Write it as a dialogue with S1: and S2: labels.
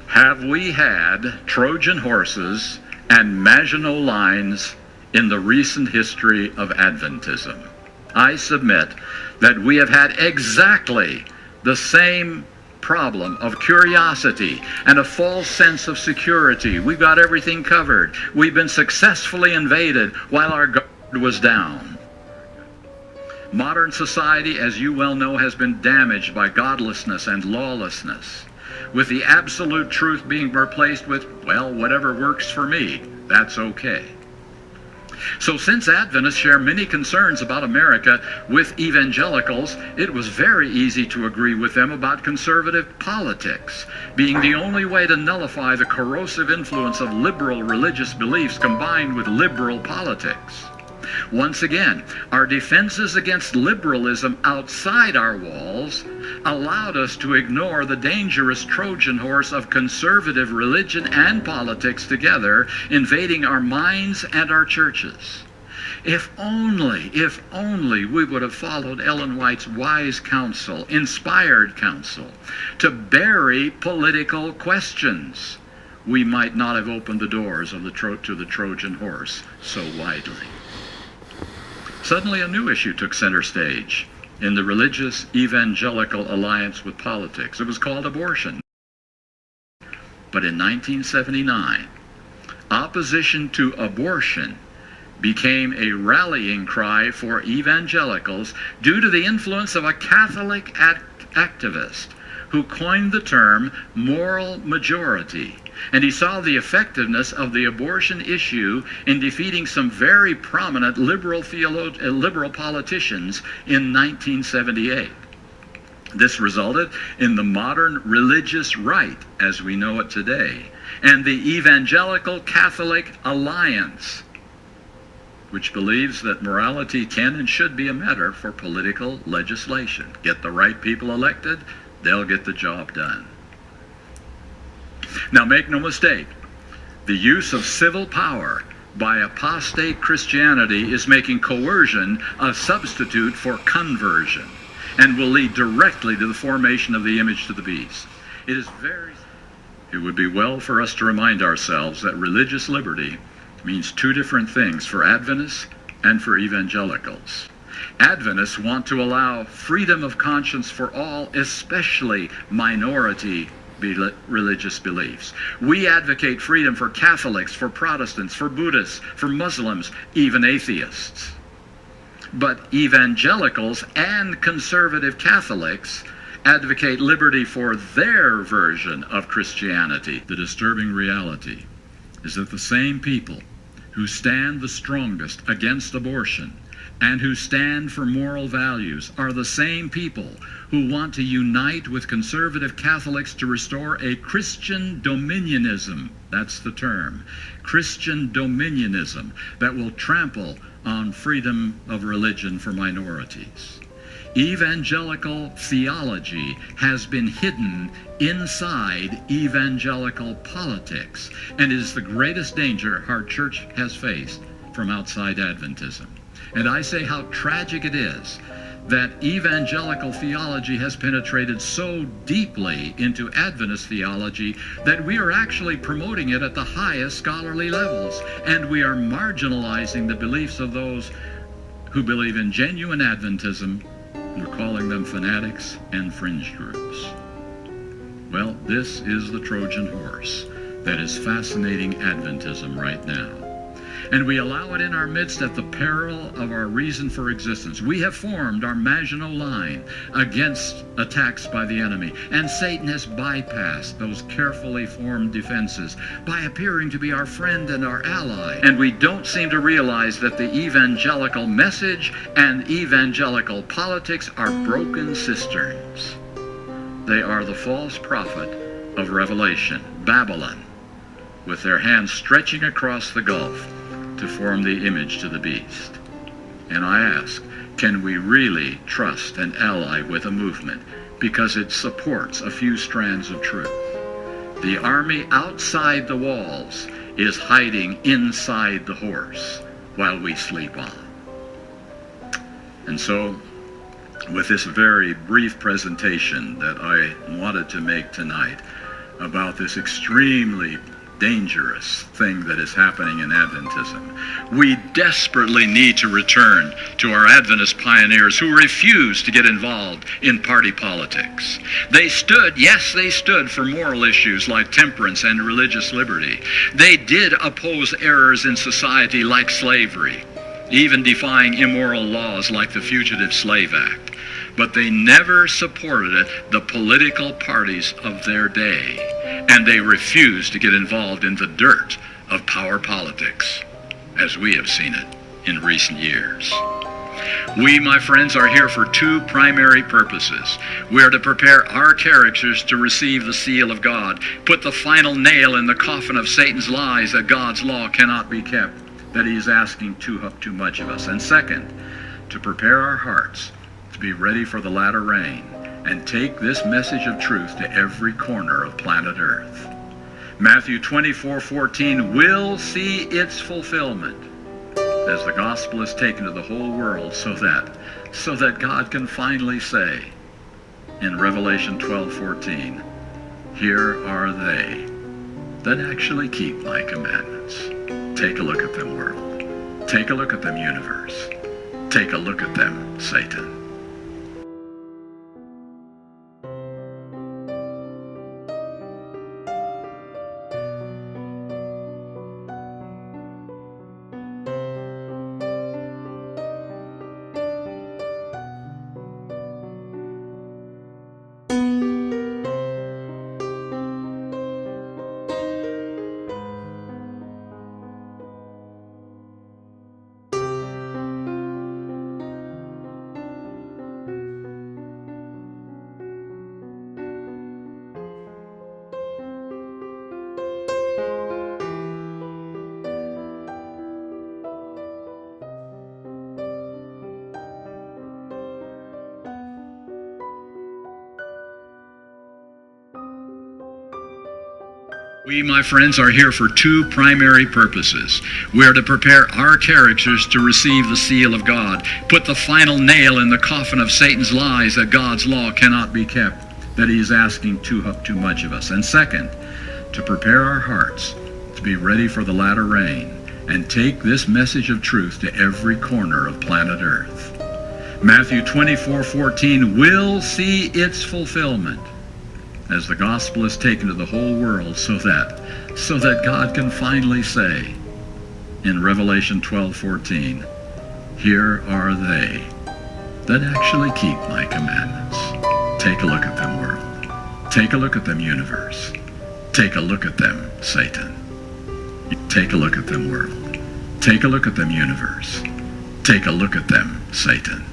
S1: Have we had Trojan horses and Maginot Lines in the recent history of Adventism? I submit that we have had exactly the same problem of curiosity and a false sense of security. We've got everything covered. We've been successfully invaded while our guard was down. Modern society, as you well know, has been damaged by godlessness and lawlessness, with the absolute truth being replaced with, well, whatever works for me, that's okay. So since Adventists share many concerns about America with evangelicals, it was very easy to agree with them about conservative politics being the only way to nullify the corrosive influence of liberal religious beliefs combined with liberal politics. Once again, our defenses against liberalism outside our walls allowed us to ignore the dangerous Trojan horse of conservative religion and politics together, invading our minds and our churches. If only we would have followed Ellen White's wise counsel, inspired counsel, to bury political questions, we might not have opened the doors of to the Trojan horse so widely. Suddenly a new issue took center stage in the religious evangelical alliance with politics. It was called abortion. But in 1979, opposition to abortion became a rallying cry for evangelicals due to the influence of a Catholic activist who coined the term moral majority. And he saw the effectiveness of the abortion issue in defeating some very prominent liberal politicians in 1978. This resulted in the modern religious right as we know it today, and the Evangelical Catholic Alliance, which believes that morality can and should be a matter for political legislation. Get the right people elected, they'll get the job done. Now make no mistake, the use of civil power by apostate Christianity is making coercion a substitute for conversion and will lead directly to the formation of the image to the beast. It would be well for us to remind ourselves that religious liberty means two different things for Adventists and for evangelicals. Adventists want to allow freedom of conscience for all, especially minority religious beliefs. We advocate freedom for Catholics, for Protestants, for Buddhists, for Muslims, even atheists. But evangelicals and conservative Catholics advocate liberty for their version of Christianity. The disturbing reality is that the same people who stand the strongest against abortion and who stand for moral values are the same people who want to unite with conservative Catholics to restore a Christian dominionism, that's the term, Christian dominionism, that will trample on freedom of religion for minorities. Evangelical theology has been hidden inside evangelical politics and is the greatest danger our church has faced from outside Adventism. And I say how tragic it is that evangelical theology has penetrated so deeply into Adventist theology that we are actually promoting it at the highest scholarly levels, and we are marginalizing the beliefs of those who believe in genuine Adventism. We're calling them fanatics and fringe groups. Well, this is the Trojan horse that is fascinating Adventism right now. And we allow it in our midst at the peril of our reason for existence. We have formed our Maginot Line against attacks by the enemy, and Satan has bypassed those carefully formed defenses by appearing to be our friend and our ally. And we don't seem to realize that the evangelical message and evangelical politics are broken cisterns. They are the false prophet of Revelation, Babylon, with their hands stretching across the gulf to form the image to the beast. And I ask, can we really trust and ally with a movement because it supports a few strands of truth? The army outside the walls is hiding inside the horse while we sleep on. And so, with this very brief presentation that I wanted to make tonight, about this extremely dangerous thing that is happening in Adventism. We desperately need to return to our Adventist pioneers who refused to get involved in party politics. They stood for moral issues like temperance and religious liberty. They did oppose errors in society like slavery, even defying immoral laws like the Fugitive Slave Act. But they never supported the political parties of their day, and they refused to get involved in the dirt of power politics, as we have seen it in recent years. We, my friends, are here for two primary purposes. We are to prepare our characters to receive the seal of God, put the final nail in the coffin of Satan's lies that God's law cannot be kept, that he is asking too much of us. And second, to prepare our hearts to be ready for the latter rain and take this message of truth to every corner of planet Earth. Matthew 24:14 will see its fulfillment as the gospel is taken to the whole world, so that God can finally say in Revelation 12:14, here are they that actually keep my commandments. Take a look at them, world. Take a look at them, universe. Take a look at them, Satan. We, my friends, are here for two primary purposes. We are to prepare our characters to receive the seal of God, put the final nail in the coffin of Satan's lies that God's law cannot be kept, that he is asking too much of us. And second, to prepare our hearts to be ready for the latter rain and take this message of truth to every corner of planet Earth. Matthew 24:14 will see its fulfillment as the gospel is taken to the whole world, so that God can finally say in Revelation 12:14, here are they that actually keep my commandments. Take a look at them, world. Take a look at them, universe. Take a look at them, Satan. Take a look at them, world. Take a look at them, universe. Take a look at them, Satan.